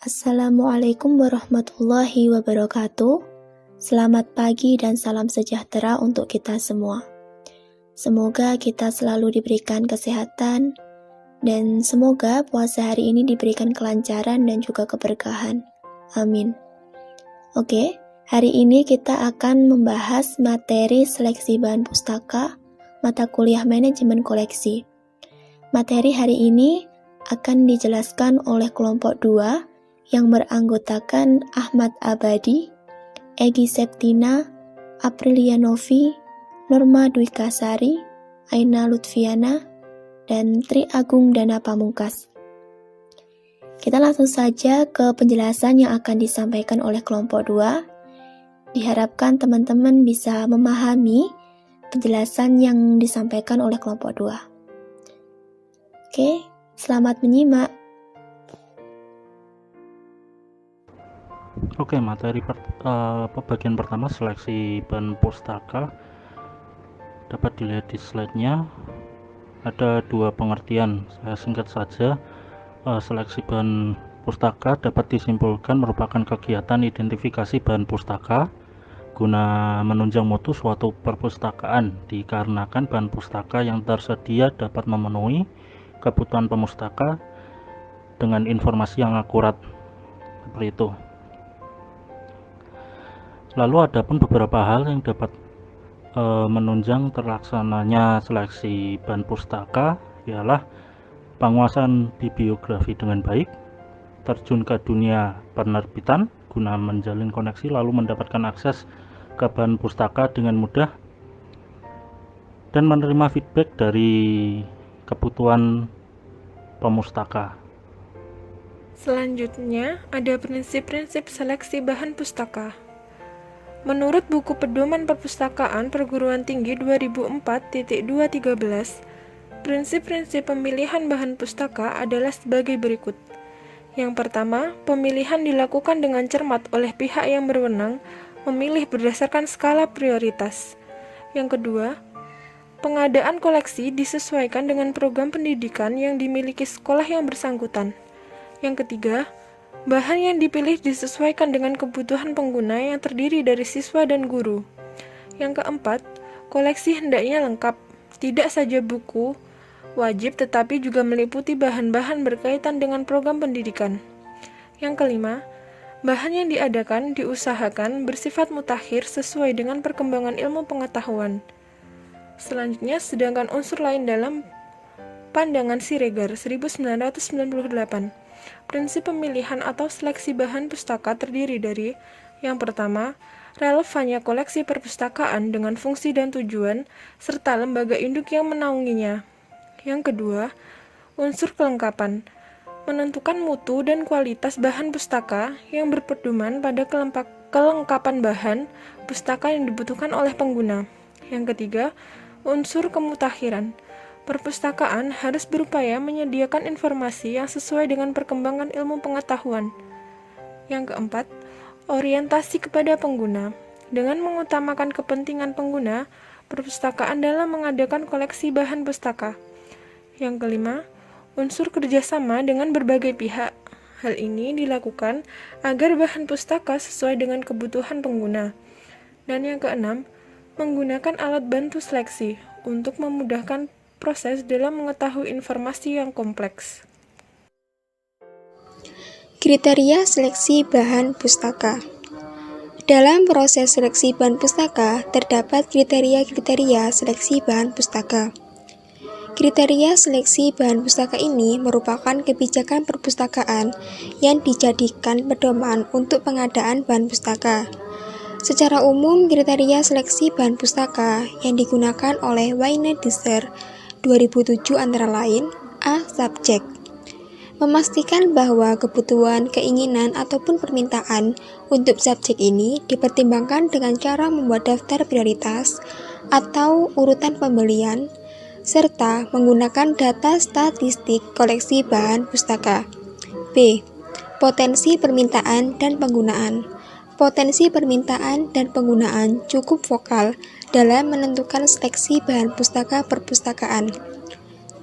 Assalamualaikum warahmatullahi wabarakatuh. Selamat pagi dan salam sejahtera untuk kita semua. Semoga kita selalu diberikan kesehatan dan semoga puasa hari ini diberikan kelancaran dan juga keberkahan. Amin. Oke, hari ini kita akan membahas materi seleksi bahan pustaka mata kuliah manajemen koleksi. Materi hari ini akan dijelaskan oleh kelompok 2 yang beranggotakan Ahmad Abadi, Egy Septina, Aprilia Novi, Norma Dwi Kasari, Aina Lutfiana, dan Tri Agung Dana Pamungkas. Kita langsung saja ke penjelasan yang akan disampaikan oleh kelompok 2. Diharapkan teman-teman bisa memahami penjelasan yang disampaikan oleh kelompok 2. Oke, selamat menyimak. Oke, materi bagian pertama seleksi bahan pustaka dapat dilihat di slide-nya. Ada dua pengertian, saya singkat saja. Seleksi bahan pustaka dapat disimpulkan merupakan kegiatan identifikasi bahan pustaka guna menunjang mutu suatu perpustakaan, dikarenakan bahan pustaka yang tersedia dapat memenuhi kebutuhan pemustaka dengan informasi yang akurat, seperti itu. Lalu ada pun beberapa hal yang dapat menunjang terlaksananya seleksi bahan pustaka, ialah penguasaan bibliografi dengan baik, terjun ke dunia penerbitan guna menjalin koneksi lalu mendapatkan akses ke bahan pustaka dengan mudah, dan menerima feedback dari kebutuhan pemustaka. Selanjutnya, ada prinsip-prinsip seleksi bahan pustaka. Menurut buku Pedoman Perpustakaan Perguruan Tinggi 2004.213, prinsip-prinsip pemilihan bahan pustaka adalah sebagai berikut. Yang pertama, pemilihan dilakukan dengan cermat oleh pihak yang berwenang, memilih berdasarkan skala prioritas. Yang kedua, pengadaan koleksi disesuaikan dengan program pendidikan yang dimiliki sekolah yang bersangkutan. Yang ketiga, bahan yang dipilih disesuaikan dengan kebutuhan pengguna yang terdiri dari siswa dan guru. Yang keempat, koleksi hendaknya lengkap, tidak saja buku wajib tetapi juga meliputi bahan-bahan berkaitan dengan program pendidikan. Yang kelima, bahan yang diadakan diusahakan bersifat mutakhir sesuai dengan perkembangan ilmu pengetahuan. Selanjutnya, sedangkan unsur lain dalam pandangan Siregar 1998. Prinsip pemilihan atau seleksi bahan pustaka terdiri dari: yang pertama, relevannya koleksi perpustakaan dengan fungsi dan tujuan, serta lembaga induk yang menaunginya. Yang kedua, unsur kelengkapan, menentukan mutu dan kualitas bahan pustaka yang berpedoman pada kelengkapan bahan pustaka yang dibutuhkan oleh pengguna. Yang ketiga, unsur kemutakhiran, perpustakaan harus berupaya menyediakan informasi yang sesuai dengan perkembangan ilmu pengetahuan. Yang keempat, orientasi kepada pengguna. Dengan mengutamakan kepentingan pengguna, perpustakaan dalam mengadakan koleksi bahan pustaka. Yang kelima, unsur kerjasama dengan berbagai pihak. Hal ini dilakukan agar bahan pustaka sesuai dengan kebutuhan pengguna. Dan yang keenam, menggunakan alat bantu seleksi untuk memudahkan proses dalam mengetahui informasi yang kompleks. Kriteria seleksi bahan pustaka. Dalam proses seleksi bahan pustaka, terdapat kriteria-kriteria seleksi bahan pustaka. Kriteria seleksi bahan pustaka ini merupakan kebijakan perpustakaan yang dijadikan pedoman untuk pengadaan bahan pustaka. Secara umum, kriteria seleksi bahan pustaka yang digunakan oleh Wayne Dyer 2007 antara lain: A. Subjek, memastikan bahwa kebutuhan, keinginan, ataupun permintaan untuk subjek ini dipertimbangkan dengan cara membuat daftar prioritas atau urutan pembelian, serta menggunakan data statistik koleksi bahan pustaka. B. Potensi permintaan dan penggunaan. Potensi permintaan dan penggunaan cukup vokal dalam menentukan seleksi bahan pustaka perpustakaan.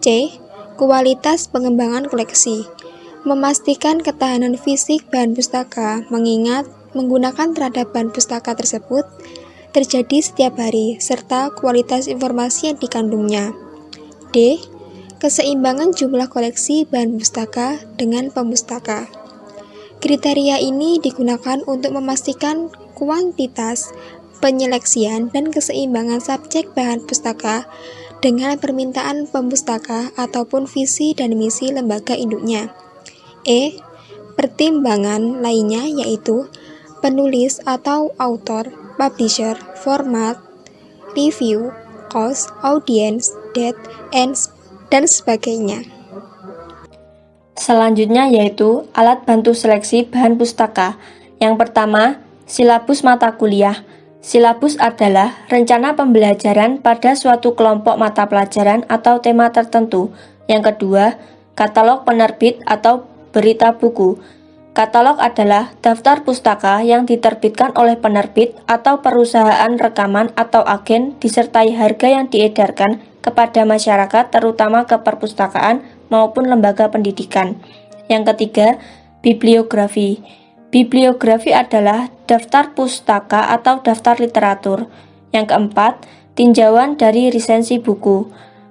C. Kualitas pengembangan koleksi. Memastikan ketahanan fisik bahan pustaka, mengingat menggunakan terhadap bahan pustaka tersebut terjadi setiap hari, serta kualitas informasi yang dikandungnya. D. Keseimbangan jumlah koleksi bahan pustaka dengan pemustaka. Kriteria ini digunakan untuk memastikan kuantitas, penyeleksian, dan keseimbangan subjek bahan pustaka dengan permintaan pemustaka ataupun visi dan misi lembaga induknya. E. Pertimbangan lainnya yaitu penulis atau author, publisher, format, review, cost, audience, date, dan sebagainya. Selanjutnya yaitu alat bantu seleksi bahan pustaka. Yang pertama, silabus mata kuliah. Silabus adalah rencana pembelajaran pada suatu kelompok mata pelajaran atau tema tertentu. Yang kedua, katalog penerbit atau berita buku. Katalog adalah daftar pustaka yang diterbitkan oleh penerbit atau perusahaan rekaman atau agen disertai harga yang diedarkan kepada masyarakat terutama ke perpustakaan maupun lembaga pendidikan. Yang ketiga, bibliografi. Bibliografi adalah daftar pustaka atau daftar literatur. Yang keempat, tinjauan dari resensi buku.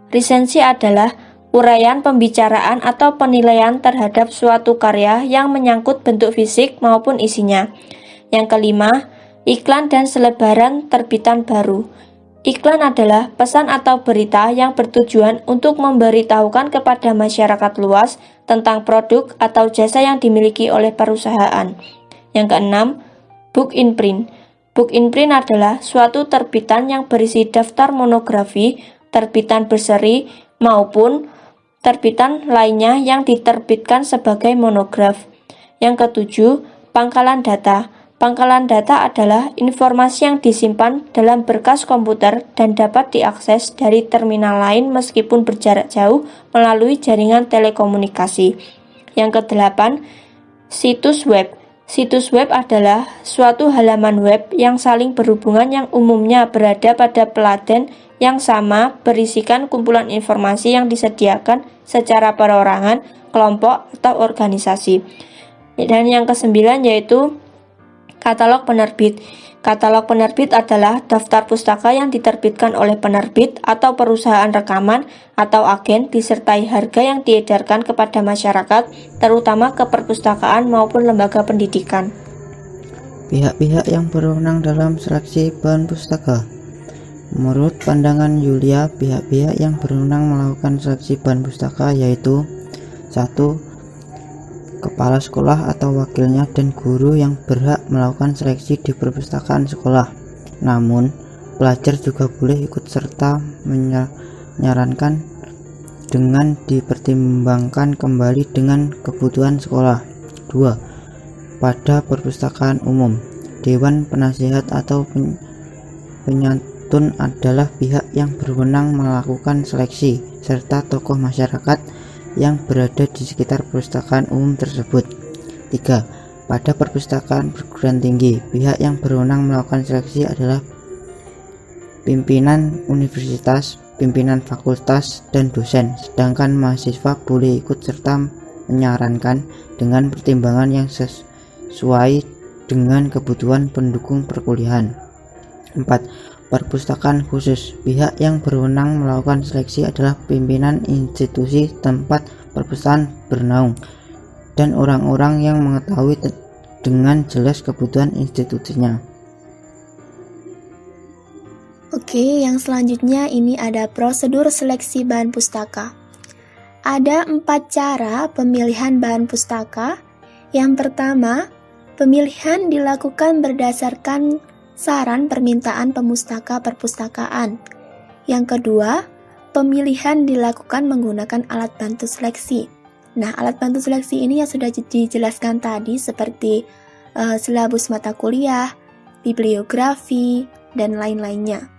Resensi adalah uraian pembicaraan atau penilaian terhadap suatu karya yang menyangkut bentuk fisik maupun isinya. Yang kelima, iklan dan selebaran terbitan baru. Iklan adalah pesan atau berita yang bertujuan untuk memberitahukan kepada masyarakat luas tentang produk atau jasa yang dimiliki oleh perusahaan. Yang keenam, book in print. Book in print adalah suatu terbitan yang berisi daftar monografi, terbitan berseri, maupun terbitan lainnya yang diterbitkan sebagai monograf. Yang ketujuh, pangkalan data. Pangkalan data adalah informasi yang disimpan dalam berkas komputer dan dapat diakses dari terminal lain meskipun berjarak jauh melalui jaringan telekomunikasi. Yang kedelapan, situs web. Situs web adalah suatu halaman web yang saling berhubungan yang umumnya berada pada peladen yang sama berisikan kumpulan informasi yang disediakan secara perorangan, kelompok, atau organisasi. Dan yang kesembilan yaitu katalog penerbit. Katalog penerbit adalah daftar pustaka yang diterbitkan oleh penerbit atau perusahaan rekaman atau agen disertai harga yang diedarkan kepada masyarakat, terutama ke perpustakaan maupun lembaga pendidikan. Pihak-pihak yang berwenang dalam seleksi bahan pustaka. Menurut pandangan Yulia, pihak-pihak yang berwenang melakukan seleksi bahan pustaka yaitu 1. Kepala sekolah atau wakilnya dan guru yang berhak melakukan seleksi di perpustakaan sekolah. Namun, pelajar juga boleh ikut serta menyarankan dengan dipertimbangkan kembali dengan kebutuhan sekolah. 2. Pada perpustakaan umum, Dewan Penasihat atau penyantun adalah pihak yang berwenang melakukan seleksi, serta tokoh masyarakat yang berada di sekitar perpustakaan umum tersebut. 3. Pada perpustakaan perguruan tinggi, pihak yang berwenang melakukan seleksi adalah pimpinan universitas, pimpinan fakultas, dan dosen, sedangkan mahasiswa boleh ikut serta menyarankan dengan pertimbangan yang sesuai dengan kebutuhan pendukung perkuliahan. 4. Perpustakaan khusus. Pihak yang berwenang melakukan seleksi adalah pimpinan institusi tempat perpustakaan bernaung dan orang-orang yang mengetahui dengan jelas kebutuhan institusinya. Oke, yang selanjutnya ini ada prosedur seleksi bahan pustaka. Ada 4 cara pemilihan bahan pustaka. Yang pertama, pemilihan dilakukan berdasarkan saran permintaan pemustaka perpustakaan. Yang kedua, pemilihan dilakukan menggunakan alat bantu seleksi. Nah, alat bantu seleksi ini yang sudah dijelaskan tadi seperti silabus mata kuliah, bibliografi, dan lain-lainnya.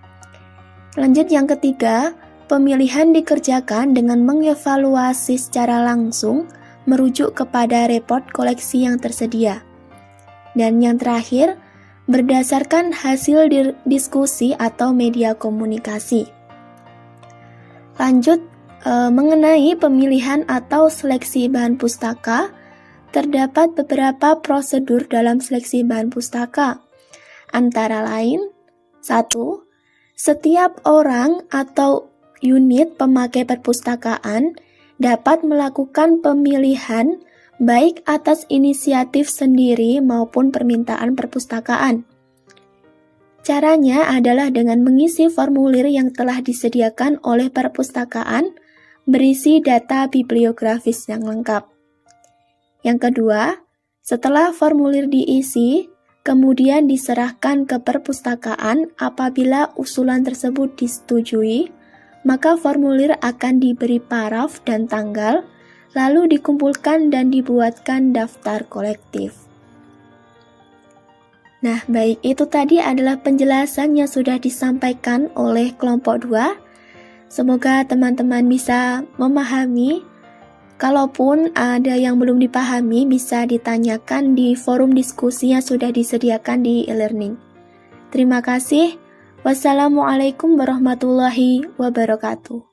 Lanjut yang ketiga, pemilihan dikerjakan dengan mengevaluasi secara langsung merujuk kepada report koleksi yang tersedia. Dan yang terakhir, berdasarkan hasil diskusi atau media komunikasi. Lanjut mengenai pemilihan atau seleksi bahan pustaka, terdapat beberapa prosedur dalam seleksi bahan pustaka. Antara lain, 1. Setiap orang atau unit pemakai perpustakaan dapat melakukan pemilihan baik atas inisiatif sendiri maupun permintaan perpustakaan. Caranya adalah dengan mengisi formulir yang telah disediakan oleh perpustakaan berisi data bibliografis yang lengkap. Yang kedua, setelah formulir diisi, kemudian diserahkan ke perpustakaan. Apabila usulan tersebut disetujui, maka formulir akan diberi paraf dan tanggal, lalu dikumpulkan dan dibuatkan daftar kolektif. Nah, baik, itu tadi adalah penjelasan yang sudah disampaikan oleh kelompok 2. Semoga teman-teman bisa memahami. Kalaupun ada yang belum dipahami, bisa ditanyakan di forum diskusi yang sudah disediakan di e-learning. Terima kasih. Wassalamualaikum warahmatullahi wabarakatuh.